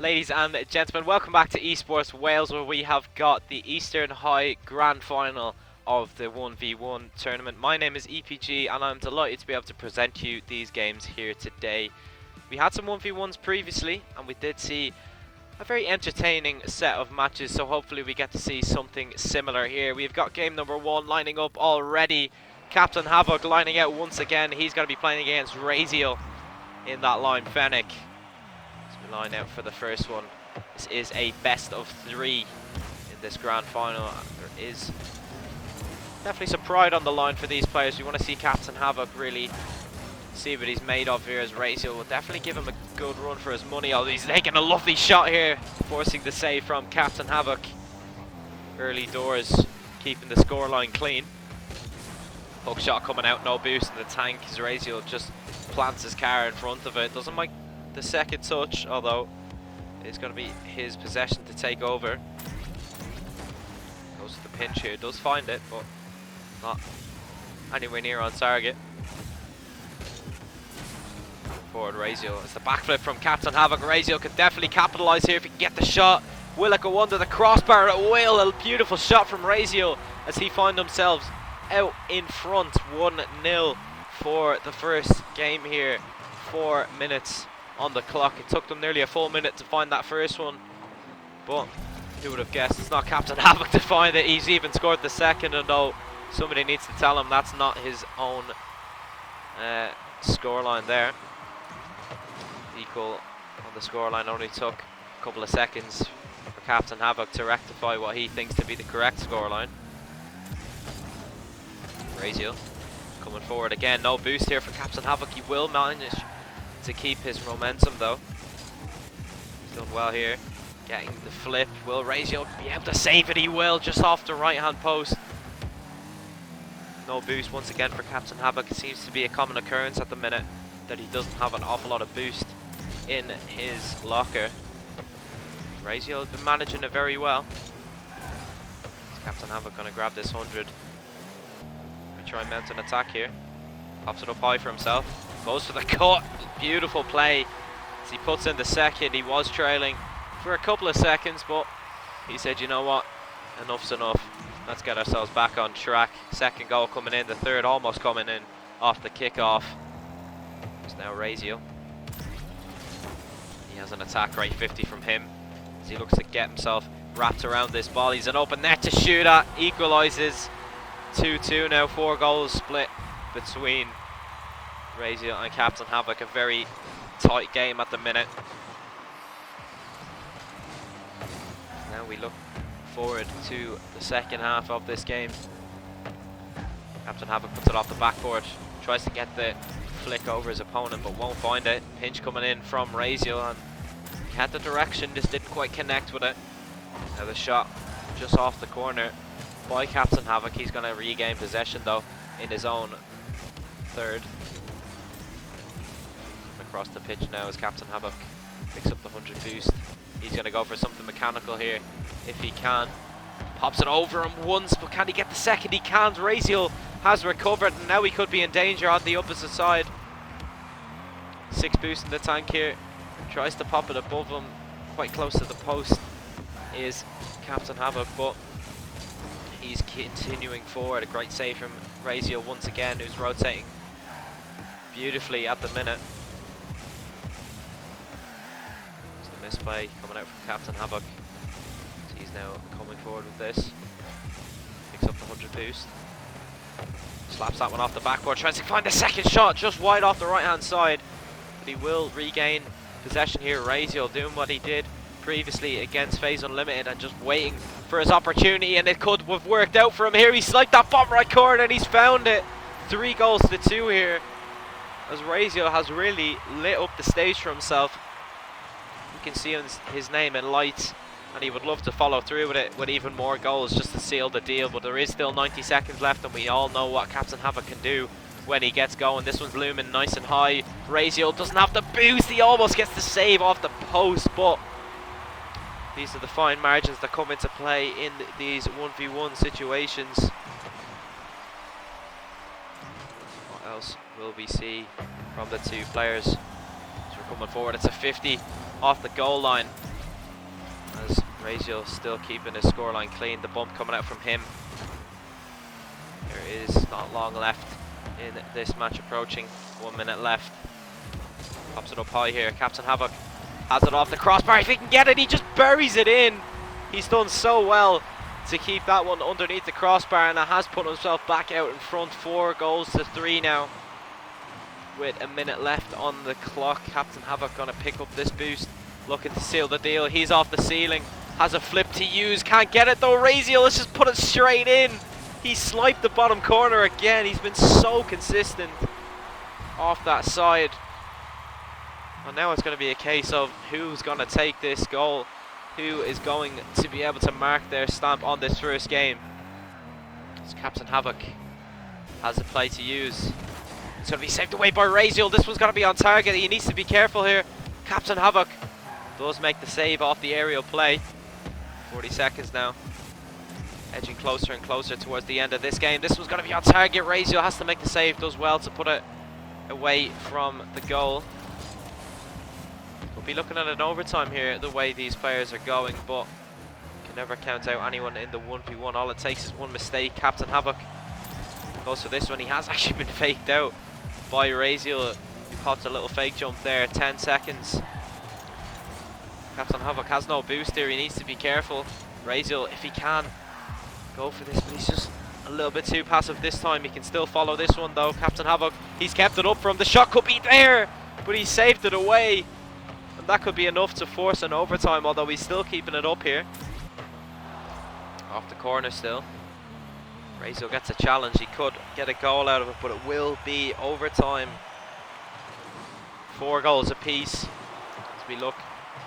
Ladies and gentlemen, welcome back to Esports Wales, where we have got the Eastern High Grand Final of the 1v1 tournament. My name is EPG and I'm delighted to be able to present you these games here today. We had some 1v1s previously and we did see a very entertaining set of matches, so hopefully we get to see something similar here. We've got game number 1 lining up already. Captain Havoc lining out once again. He's going to be playing against Ysgol in that line. Fennec line out for the first one. This is a best of 3 in this grand final. There is definitely some pride on the line for these players. We want to see Captain Havoc really see what he's made of here, as Ysgol will definitely give him a good run for his money. Oh, he's taking a lovely shot here, forcing the save from Captain Havoc. Early doors, keeping the scoreline clean. Hook shot coming out, no boost in the tank, as Ysgol just plants his car in front of it. Doesn't make the second touch, although it's going to be his possession to take over. Goes to the pinch here, does find it, but not anywhere near on target. Forward Ysgol, it's the backflip from Captain Havoc. Ysgol could definitely capitalise here if he can get the shot. Will it go under the crossbar? It will. A beautiful shot from Ysgol as he finds themselves out in front, 1-0 for the first game here. 4 minutes on the clock. It took them nearly a full minute to find that first one, but who would have guessed? It's not Captain Havoc to find it. He's even scored the second, and though somebody needs to tell him that's not his own scoreline there. Equal on the scoreline. Only took a couple of seconds for Captain Havoc to rectify what he thinks to be the correct scoreline. Ysgol coming forward again. No boost here for Captain Havoc. He will manage to keep his momentum though. He's done well here, getting the flip. Will Ysgol be able to save it? He will, just off the right hand post. No boost once again for Captain Havoc. It seems to be a common occurrence at the minute that he doesn't have an awful lot of boost in his locker. Ysgol has been managing it very well. Is Captain Havoc going to grab this 100? We try and mount an attack here. Pops it up high for himself. Goes for the cut. Beautiful play as he puts in the second. He was trailing for a couple of seconds, but he said, you know what, enough's enough. Let's get ourselves back on track. Second goal coming in, the third almost coming in off the kickoff. It's now Ysgol. He has an attack rate 50 from him as he looks to get himself wrapped around this ball. He's an open net to shoot at. Equalises 2-2 now. 4 goals split between Ysgol and Captain Havoc. A very tight game at the minute. Now we look forward to the second half of this game. Captain Havoc puts it off the backboard, tries to get the flick over his opponent but won't find it. Pinch coming in from Ysgol, and he had the direction, just didn't quite connect with it. Now the shot just off the corner by Captain Havoc. He's going to regain possession though in his own third. Across the pitch now as Captain Havoc picks up the 100 boost. He's going to go for something mechanical here if he can. Pops it over him once, but can he get the second? He can't. Ysgol has recovered, and now he could be in danger on the opposite side. 6 boost in the tank here. Tries to pop it above him, quite close to the post is Captain Havoc, but he's continuing forward. A great save from Ysgol once again, who's rotating beautifully at the minute. Misplay coming out from Captain Havoc. So he's now coming forward with this. Picks up the 100 boost. Slaps that one off the backboard. Tries to find the second shot just wide off the right hand side. But he will regain possession here. Ysgol doing what he did previously against FaZe Unlimited and just waiting for his opportunity, and it could have worked out for him here. He's like that bottom right corner and he's found it. 3 goals to 2 here as Ysgol has really lit up the stage for himself. You can see his name in lights, and he would love to follow through with it with even more goals just to seal the deal, but there is still 90 seconds left and we all know what Captain Havoc can do when he gets going. This one's looming nice and high. Ysgol doesn't have the boost. He almost gets the save off the post, but these are the fine margins that come into play in these 1v1 situations. What else will we see from the two players? So we're coming forward. It's a 50 off the goal line. Ysgol still keeping his scoreline clean. The bump coming out from him. There is not long left in this match approaching. 1 minute left. Pops it up high here. Captain Havoc has it off the crossbar. If he can get it, he just buries it in. He's done so well to keep that one underneath the crossbar, and it has put himself back out in front. 4-3 now. With a minute left on the clock. Captain Havoc going to pick up this boost. Looking to seal the deal. He's off the ceiling. Has a flip to use. Can't get it though. Ysgol, let's just put it straight in. He sniped the bottom corner again. He's been so consistent off that side. And now it's going to be a case of who's going to take this goal. Who is going to be able to mark their stamp on this first game. As Captain Havoc has a play to use. It's going to be saved away by Ysgol. This one's going to be on target. He needs to be careful here. Captain Havoc does make the save off the aerial play. 40 seconds now. Edging closer and closer towards the end of this game. This one's going to be on target. Ysgol has to make the save. Does well to put it away from the goal. We'll be looking at an overtime here, the way these players are going, but can never count out anyone in the 1v1. All it takes is one mistake. Captain Havoc goes for this one. He has actually been faked out by Ysgol. He popped a little fake jump there. 10 seconds. Captain Havoc has no boost here. He needs to be careful. Ysgol, if he can, go for this, but he's just a little bit too passive this time. He can still follow this one though. Captain Havoc, he's kept it up from the shot. Could be there, but he saved it away. And that could be enough to force an overtime, although he's still keeping it up here. Off the corner still. Ysgol gets a challenge. He could get a goal out of it, but it will be overtime. 4 goals apiece as we look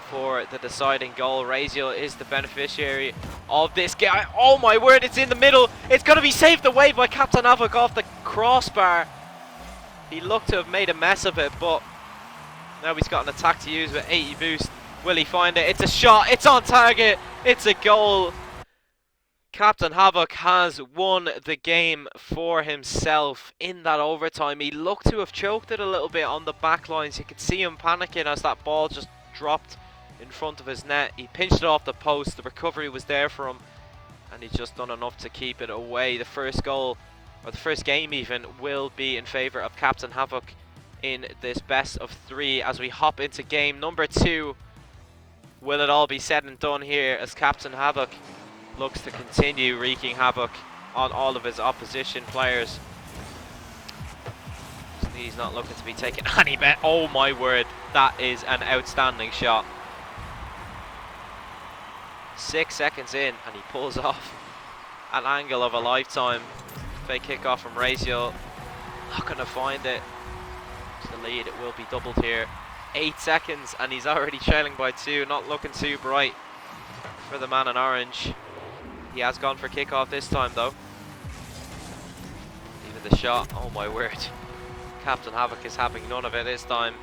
for the deciding goal. Ysgol is the beneficiary of this guy. Oh my word, it's in the middle. It's going to be saved away by Captain Havoc off the crossbar. He looked to have made a mess of it, but now he's got an attack to use with 80 boost. Will he find it? It's a shot. It's on target. It's a goal. Captain Havoc has won the game for himself in that overtime. He looked to have choked it a little bit on the back lines. You could see him panicking as that ball just dropped in front of his net. He pinched it off the post. The recovery was there for him, and he's just done enough to keep it away. The first goal, or the first game even, will be in favour of Captain Havoc in this best of 3 as we hop into game number 2. Will it all be said and done here as Captain Havoc looks to continue wreaking havoc on all of his opposition players? He's not looking to be taken any bet. Oh my word, that is an outstanding shot. 6 seconds in and he pulls off an angle of a lifetime. Fake kickoff from Ysgol. Not going to find it. It's the lead, it will be doubled here. 8 seconds and he's already trailing by 2. Not looking too bright for the man in orange. He has gone for kickoff this time though. Even the shot, oh my word. Captain Havoc is having none of it this time.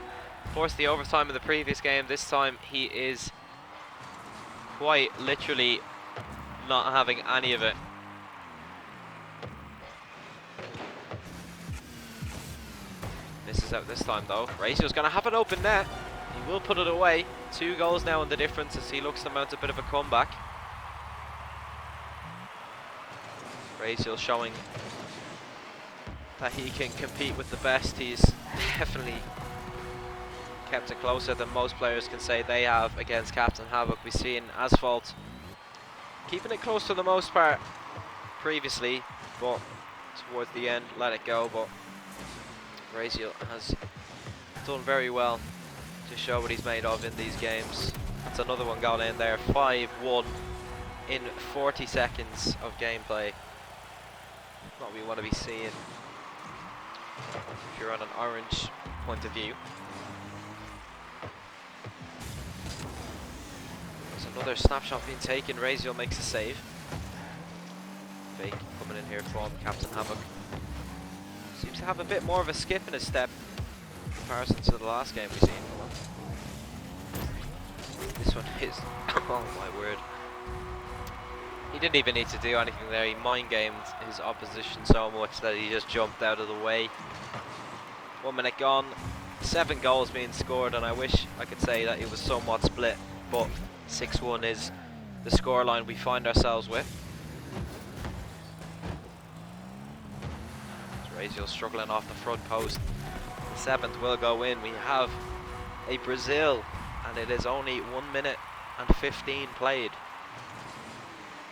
Forced the overtime in the previous game. This time he is quite literally not having any of it. Misses out this time though. Ysgol's going to have an open net. He will put it away. 2 goals now in the difference as he looks to mount a bit of a comeback. Ysgol showing that he can compete with the best. He's definitely kept it closer than most players can say they have against Captain Havoc. We've seen Asphalt keeping it close for the most part previously, but towards the end let it go. But Ysgol has done very well to show what he's made of in these games. That's another one gone in there. 5-1 in 40 seconds of gameplay. What we want to be seeing if you're on an orange point of view. There's another snapshot being taken. Ysgol makes a save. Fake coming in here from Captain Havoc. Seems to have a bit more of a skip in his step in comparison to the last game we've seen. This one is, oh my word. He didn't even need to do anything there. He mind gamed his opposition so much that he just jumped out of the way. 1 minute gone, 7 goals being scored, and I wish I could say that it was somewhat split, but 6-1 is the scoreline we find ourselves with. Ysgol struggling off the front post. The 7th will go in. We have a Brazil, and it is only 1 minute and 15 played.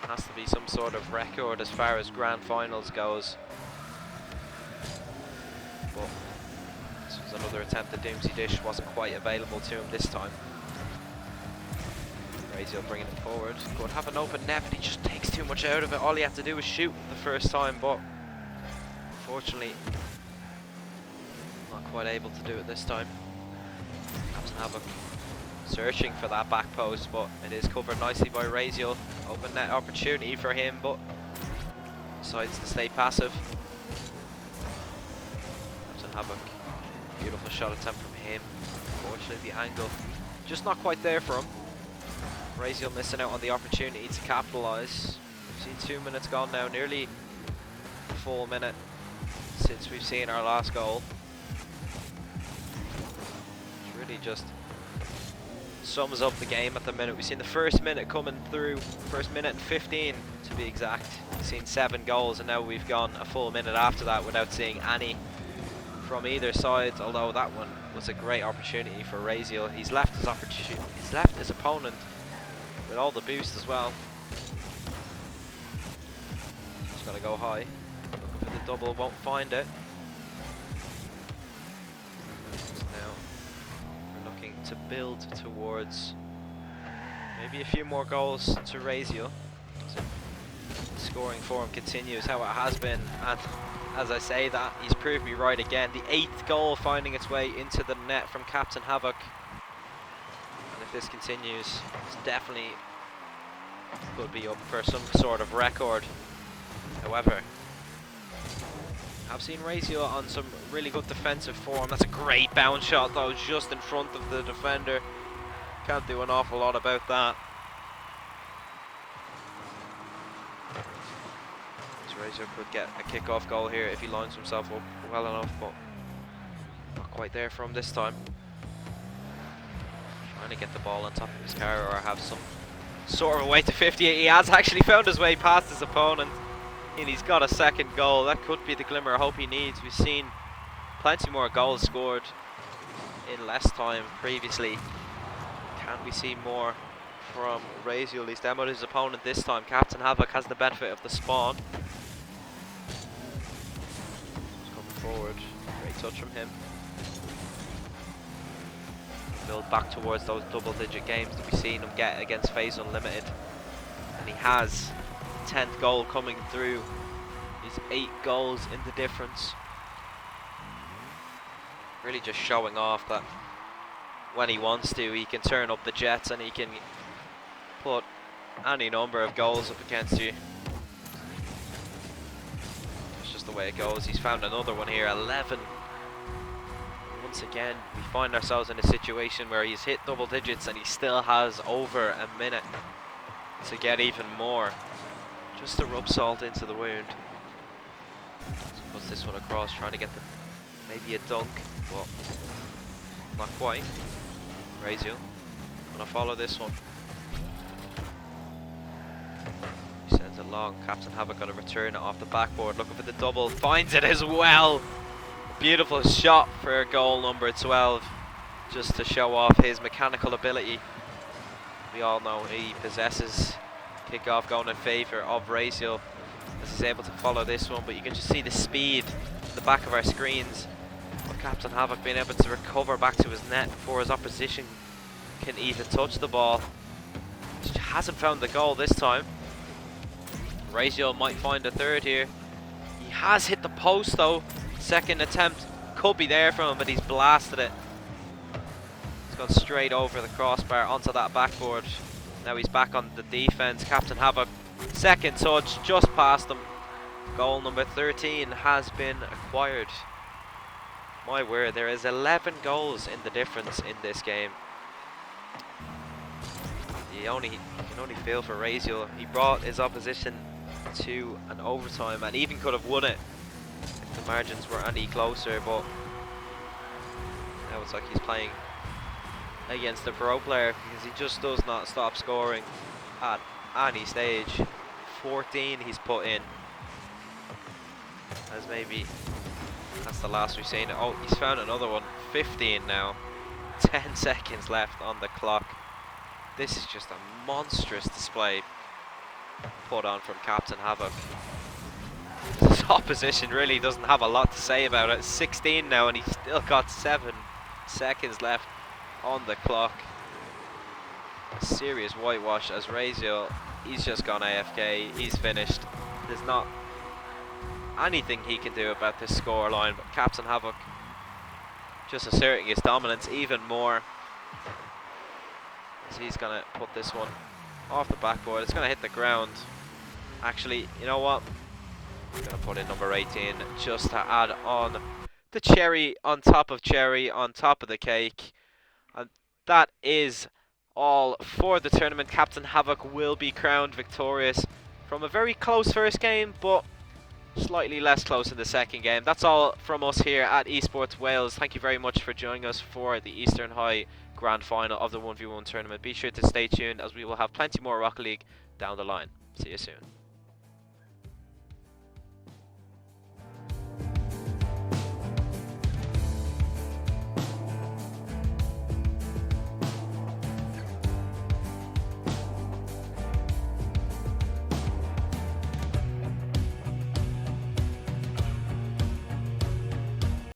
Has to be some sort of record as far as grand finals goes. But this was another attempt at Doomsy Dish, wasn't quite available to him this time. Ysgol bringing it forward. Could have an open net, but he just takes too much out of it. All he had to do was shoot the first time, but unfortunately not quite able to do it this time. Captain Havoc searching for that back post, but it is covered nicely by Ysgol. Open net opportunity for him, but decides to stay passive. Captain Havoc, beautiful shot attempt from him. Unfortunately the angle just not quite there for him. Ysgol missing out on the opportunity to capitalise. We've seen 2 minutes gone now, nearly a full minute since we've seen our last goal. It's really just sums up the game at the minute. We've seen the first minute coming through, first minute and 15 to be exact. We've seen 7 goals, and now we've gone a full minute after that without seeing any from either side, although that one was a great opportunity for Ysgol. He's left his opportunity, he's left his opponent with all the boost as well. Just gotta go high. Looking for the double, won't find it. So now we're looking to build towards maybe a few more goals to Ysgol. So the scoring form continues how it has been, and as I say that, he's proved me right again. The 8th goal finding its way into the net from Captain Havoc. And if this continues, it's definitely could be up for some sort of record. However, I've seen Ysgol on some really good defensive form. That's a great bounce shot though, just in front of the defender. Can't do an awful lot about that. Ysgol could get a kick-off goal here if he lines himself up well enough, but not quite there for him this time. Trying to get the ball on top of his car or have some sort of a way to 58. He has actually found his way past his opponent, and he's got a second goal. That could be the glimmer of hope he needs. We've seen plenty more goals scored in less time previously. Can we see more from Ysgol? He's demoed his opponent this time. Captain Havoc has the benefit of the spawn. Forward, great touch from him. Build back towards those double-digit games that we've seen him get against FaZe Unlimited, and he has 10th goal coming through. He's 8 goals in the difference. Really just showing off that when he wants to, he can turn up the jets and he can put any number of goals up against you. The way it goes. He's found another one here, 11. Once again, we find ourselves in a situation where he's hit double digits and he still has over a minute to get even more, just to rub salt into the wound. So puts this one across, trying to get the maybe a dunk, but not quite. Ysgol gonna follow this one. Sends it long. Captain Havoc got to return it off the backboard, looking for the double, finds it as well. Beautiful shot for goal number 12, just to show off his mechanical ability. We all know he possesses kick-off going in favour of Ysgol, as he's able to follow this one, but you can just see the speed at the back of our screens of Captain Havoc being able to recover back to his net before his opposition can even touch the ball. He hasn't found the goal this time. Ysgol might find a third here. He has hit the post though. Second attempt could be there from him, but he's blasted it. He's gone straight over the crossbar onto that backboard. Now he's back on the defense. Captain Havoc, second touch, just past him. Goal number 13 has been acquired. My word, there is 11 goals in the difference in this game. You can only feel for Ysgol. He brought his opposition to an overtime and even could have won it if the margins were any closer, but now it's like he's playing against a pro player, because he just does not stop scoring at any stage. 14 he's put in. As maybe that's the last we've seen. Oh, he's found another one. 15 now. 10 seconds left on the clock. This is just a monstrous display put on from Captain Havoc. His opposition really doesn't have a lot to say about it. 16 now and he's still got 7 seconds left on the clock. A serious whitewash as Razio, he's just gone AFK, he's finished. There's not anything he can do about this scoreline, but Captain Havoc just asserting his dominance even more. So he's gonna put this one off the backboard. It's gonna hit the ground. Actually, you know what? I'm gonna put in number 18 just to add on the cherry on top of the cake. And that is all for the tournament. Captain Havoc will be crowned victorious from a very close first game, but slightly less close in the second game. That's all from us here at Esports Wales. Thank you very much for joining us for the Eastern High Grand Final of the 1v1 tournament. Be sure to stay tuned as we will have plenty more Rocket League down the line. See you soon.